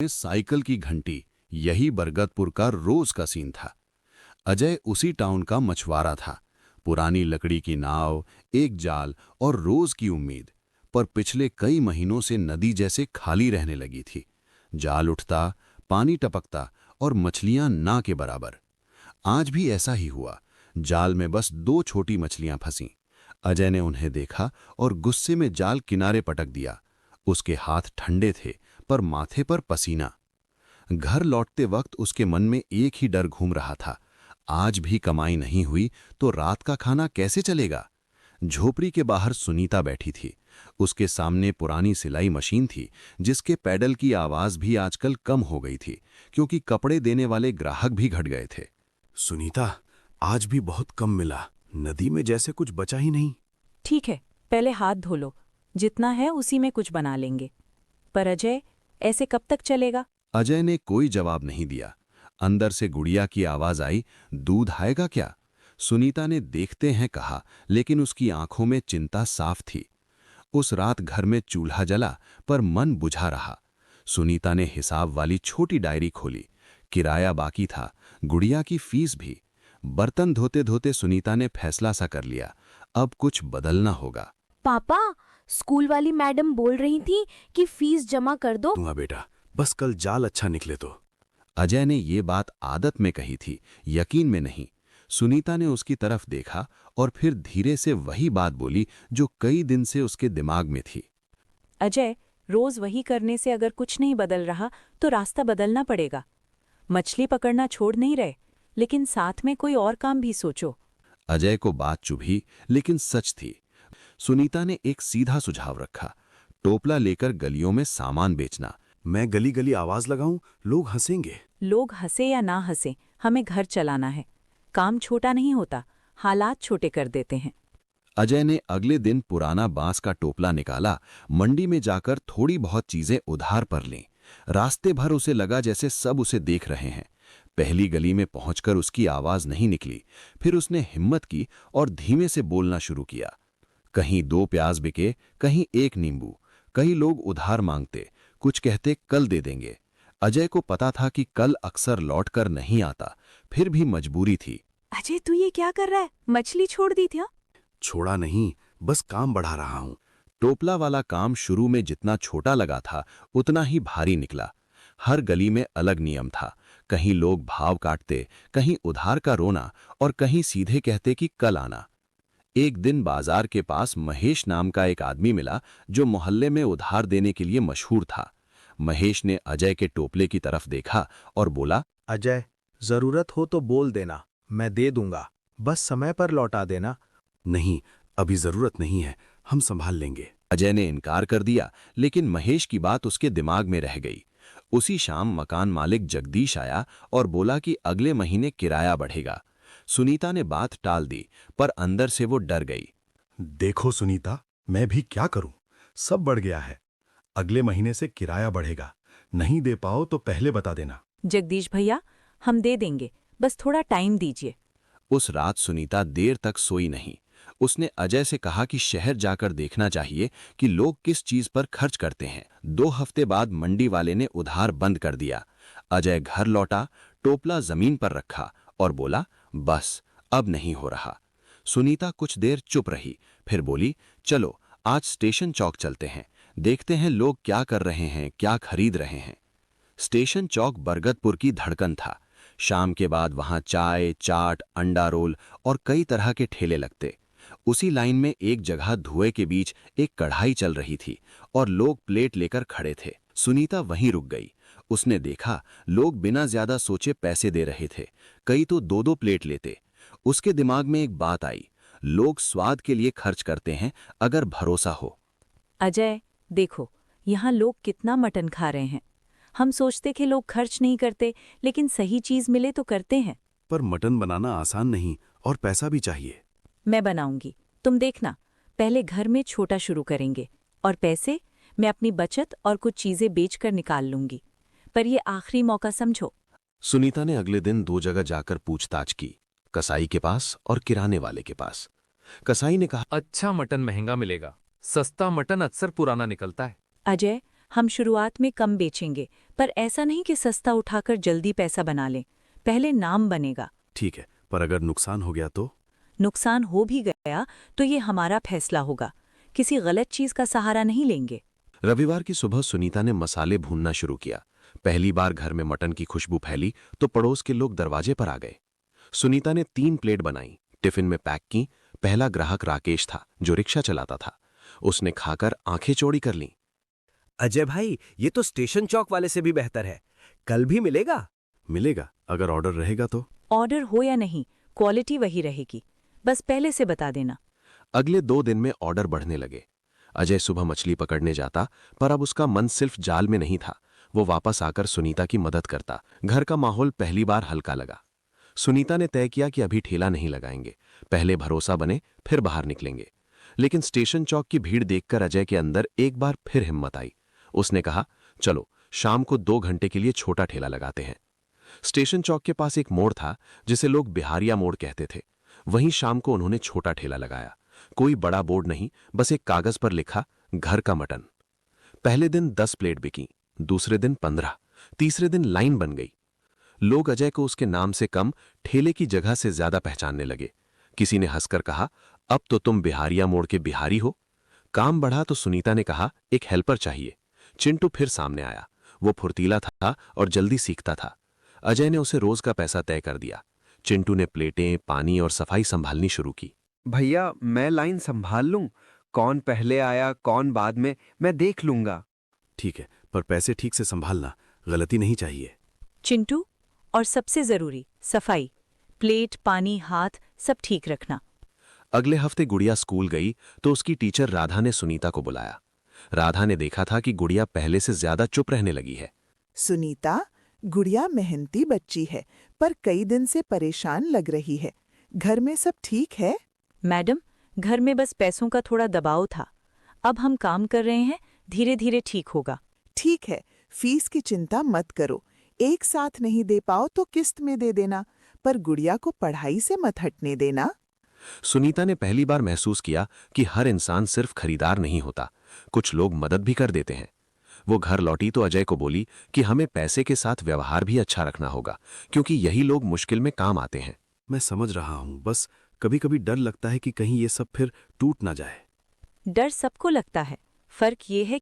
Cycle की घंटी, यही बरगदपुर का रोज का सीन था। अजय उसी टाउन का मछुआरा था। पुरानी लकड़ी की नाव, एक जाल और रोज की उम्मीद। पर पिछले कई महीनों से नदी जैसे खाली रहने लगी थी। जाल उठता, पानी टपकता और मछलियां ना के बराबर। आज भी ऐसा ही हुआ। जाल में बस 2 छोटी मछलियां फंसीं। अजय ने उन्हें देखा और गुस्से में जाल किनारे पटक दिया। उसके हाथ ठंडे थे, पर माथे पर पसीना। घर लौटते वक्त उसके मन में एक ही डर घूम रहा था। आज भी कमाई नहीं हुई तो रात का खाना कैसे चलेगा। झोपड़ी के बाहर सुनीता बैठी थी। उसके सामने पुरानी सिलाई मशीन थी, जिसके पैडल की आवाज भी आजकल कम हो गई थी, क्योंकि कपड़े देने वाले ग्राहक भी घट गए थे। सुनीता, आज भी बहुत कम मिला। नदी में जैसे कुछ बचा ही नहीं। ठीक है, पहले हाथ धो लो। जितना है उसी में कुछ बना लेंगे। पर अजय, ऐसे कब तक चलेगा? अजय ने कोई जवाब नहीं दिया। अंदर से गुड़िया की आवाज आई, दूध आएगा क्या? सुनीता ने देखते हैं कहा, लेकिन उसकी आंखों में चिंता साफ थी। उस रात घर में चूल्हा जला, पर मन बुझा रहा। सुनीता ने हिसाब वाली छोटी डायरी खोली। किराया बाकी था, गुड़िया की फीस भी। बर्तन धोते धोते सुनीता ने फैसला सा कर लिया, अब कुछ बदलना होगा। पापा, स्कूल वाली मैडम बोल रही थी कि फीस जमा कर दो। दूंगा बेटा, बस कल जाल अच्छा निकले तो। अजय ने ये बात आदत में कही थी, यकीन में नहीं। सुनीता ने उसकी तरफ देखा और फिर धीरे से वही बात बोली जो कई दिन से उसके दिमाग में थी। अजय, रोज वही करने से अगर कुछ नहीं बदल रहा तो रास्ता बदलना पड़ेगा। मछली पकड़ना छोड़ नहीं रहे, लेकिन साथ में कोई और काम भी सोचो। अजय को बात चुभी, लेकिन सच थी। सुनीता ने एक सीधा सुझाव रखा, टोपला लेकर गलियों में सामान बेचना। मैं गली गली आवाज लगाऊं, लोग हंसेंगे। लोग हंसे या ना हंसे, हमें घर चलाना है। काम छोटा नहीं होता, हालात छोटे कर देते हैं। अजय ने अगले दिन पुराना बांस का टोपला निकाला। मंडी में जाकर थोड़ी बहुत चीजें उधार पर लें। रास्ते भर उसे लगा जैसे सब उसे देख रहे हैं। पहली गली में पहुंचकर उसकी आवाज नहीं निकली। फिर उसने हिम्मत की और धीमे से बोलना शुरू किया। कहीं 2 प्याज बिके, कहीं 1 नींबू। कई लोग उधार मांगते, कुछ कहते कल दे देंगे। अजय को पता था कि कल अक्सर लौटकर नहीं आता, फिर भी मजबूरी थी। अजय, तू ये क्या कर रहा है? मछली छोड़ दी थी? छोड़ा नहीं, बस काम बढ़ा रहा हूं। टोपला वाला काम शुरू में जितना छोटा लगा था, उतना ही भारी निकला। हर गली में अलग नियम था। कहीं लोग भाव काटते, कहीं उधार का रोना और कहीं सीधे कहते कि कल आना। एक दिन बाजार के पास महेश नाम का एक आदमी मिला, जो मोहल्ले में उधार देने के लिए मशहूर था। महेश ने अजय के टोपले की तरफ देखा और बोला, अजय, जरूरत हो तो बोल देना, मैं दे दूंगा। बस समय पर लौटा देना। नहीं, अभी जरूरत नहीं है, हम संभाल लेंगे। अजय ने इनकार कर दिया, लेकिन महेश की बात उसके दिमाग में रह गई। उसी शाम मकान मालिक जगदीश आया और बोला कि अगले महीने किराया बढ़ेगा। सुनीता ने बात टाल दी, पर अंदर से वो डर गई। देखो सुनीता, मैं भी क्या करूं, सब बढ़ गया है। अगले महीने से किराया बढ़ेगा। नहीं दे पाओ तो पहले बता देना। जगदीश भैया, हम दे देंगे, बस थोड़ा टाइम दीजिए। उस रात सुनीता देर तक सोई नहीं। उसने अजय से कहा कि शहर जाकर देखना चाहिए कि लोग किस चीज पर खर्च करते हैं। 2 हफ्ते बाद मंडी वाले ने उधार बंद कर दिया। अजय घर लौटा, टोपला जमीन पर रखा और बोला, बस अब नहीं हो रहा। सुनीता कुछ देर चुप रही, फिर बोली, चलो आज स्टेशन चौक चलते हैं, देखते हैं लोग क्या कर रहे हैं, क्या खरीद रहे हैं। स्टेशन चौक बरगदपुर की धड़कन था। शाम के बाद वहां चाय, चाट, अंडा रोल और कई तरह के ठेले लगते। उसी लाइन में एक जगह धुएं के बीच एक कढ़ाई चल रही थी और लोग प्लेट लेकर खड़े थे। सुनीता वहीं रुक गई। उसने देखा लोग बिना ज्यादा सोचे पैसे दे रहे थे, कई तो 2-2 प्लेट लेते। उसके दिमाग में एक बात आई, लोग स्वाद के लिए खर्च करते हैं अगर भरोसा हो। अजय, देखो, यहाँ लोग कितना मटन खा रहे हैं। हम सोचते कि लोग खर्च नहीं करते, लेकिन सही चीज मिले तो करते हैं। पर मटन बनाना आसान नहीं और पैसा भी चाहिए। मैं बनाऊंगी, तुम देखना। पहले घर में छोटा शुरू करेंगे और पैसे मैं अपनी बचत और कुछ चीजें बेचकर निकाल लूंगी। पर ये आखिरी मौका समझो। सुनीता ने अगले दिन 2 जगह जाकर पूछताछ की, कसाई के पास और किराने वाले के पास। कसाई ने कहा, अच्छा मटन महंगा मिलेगा, सस्ता मटन अक्सर पुराना निकलता है। अजय, हम शुरुआत में कम बेचेंगे, पर ऐसा नहीं कि सस्ता उठाकर जल्दी पैसा बना लें। पहले नाम बनेगा। ठीक है, पर अगर नुकसान हो गया तो? नुकसान हो भी गया तो ये हमारा फैसला होगा। किसी गलत चीज का सहारा नहीं लेंगे। रविवार की सुबह सुनीता ने मसाले भूनना शुरू किया। पहली बार घर में मटन की खुशबू फैली तो पड़ोस के लोग दरवाजे पर आ गए। सुनीता ने 3 प्लेट बनाई, टिफिन में पैक की। पहला ग्राहक राकेश था, जो रिक्शा चलाता था। उसने खाकर आंखें चौड़ी कर लीं। अजय भाई, ये तो स्टेशन चौक वाले से भी बेहतर है। कल भी मिलेगा? मिलेगा, अगर ऑर्डर रहेगा तो। ऑर्डर हो या नहीं, क्वालिटी वही रहेगी। बस पहले से बता देना। अगले 2 दिन में ऑर्डर बढ़ने लगे। अजय सुबह मछली पकड़ने जाता, पर अब उसका मन सिर्फ जाल में नहीं था। वो वापस आकर सुनीता की मदद करता। घर का माहौल पहली बार हल्का लगा। सुनीता ने तय किया कि अभी ठेला नहीं लगाएंगे, पहले भरोसा बने फिर बाहर निकलेंगे। लेकिन स्टेशन चौक की भीड़ देखकर अजय के अंदर एक बार फिर हिम्मत आई। उसने कहा, चलो शाम को 2 घंटे के लिए छोटा ठेला लगाते हैं। स्टेशन चौक के पास एक मोड़ था, जिसे लोग बिहारिया मोड़ कहते थे। वहीं शाम को उन्होंने छोटा ठेला लगाया। कोई बड़ा बोर्ड नहीं, बस एक कागज पर लिखा, घर का मटन। पहले दिन 10 प्लेट बिकी, दूसरे दिन 15, तीसरे दिन लाइन बन गई। लोग अजय को उसके नाम से कम, ठेले की जगह से ज्यादा पहचानने लगे। किसी ने हंसकर कहा, अब तो तुम बिहारिया मोड़ के बिहारी हो। काम बढ़ा तो सुनीता ने कहा, एक हेल्पर चाहिए। चिंटू फिर सामने आया। वो फुर्तीला था और जल्दी सीखता था। अजय ने उसे रोज का पैसा तय कर दिया। चिंटू ने प्लेटें, पानी और सफाई संभालनी शुरू की। भैया, मैं लाइन संभाल लूं। कौन पहले आया कौन बाद में, मैं देख लूंगा। ठीक है, पर पैसे ठीक से संभालना, गलती नहीं चाहिए। चिंटू, और सबसे जरूरी सफाई। प्लेट, पानी, हाथ सब ठीक रखना। अगले हफ्ते गुड़िया स्कूल गई तो उसकी टीचर राधा ने सुनीता को बुलाया। राधा ने देखा था कि गुड़िया पहले से ज्यादा चुप रहने लगी है। सुनीता, गुड़िया मेहनती बच्ची है, पर कई दिन से परेशान लग रही है। घर में सब ठीक है? मैडम, घर में बस पैसों का थोड़ा दबाव था। अब हम काम कर रहे हैं, धीरे धीरे ठीक होगा। ठीक है, फीस की चिंता मत करो। एक साथ नहीं दे पाओ तो किस्त में दे देना, पर गुड़िया को पढ़ाई से मत हटने देना। सुनीता ने पहली बार महसूस किया कि हर इंसान सिर्फ खरीदार नहीं होता, कुछ लोग मदद भी कर देते हैं। वो घर लौटी तो अजय को बोली कि हमें पैसे के साथ व्यवहार भी अच्छा रखना होगा, क्योंकि यही लोग मुश्किल में काम आते हैं। मैं समझ रहा हूँ, बस कभी कभी डर लगता है कि कहीं ये सब फिर टूट ना जाए। डर सबको लगता है, फर्क ये है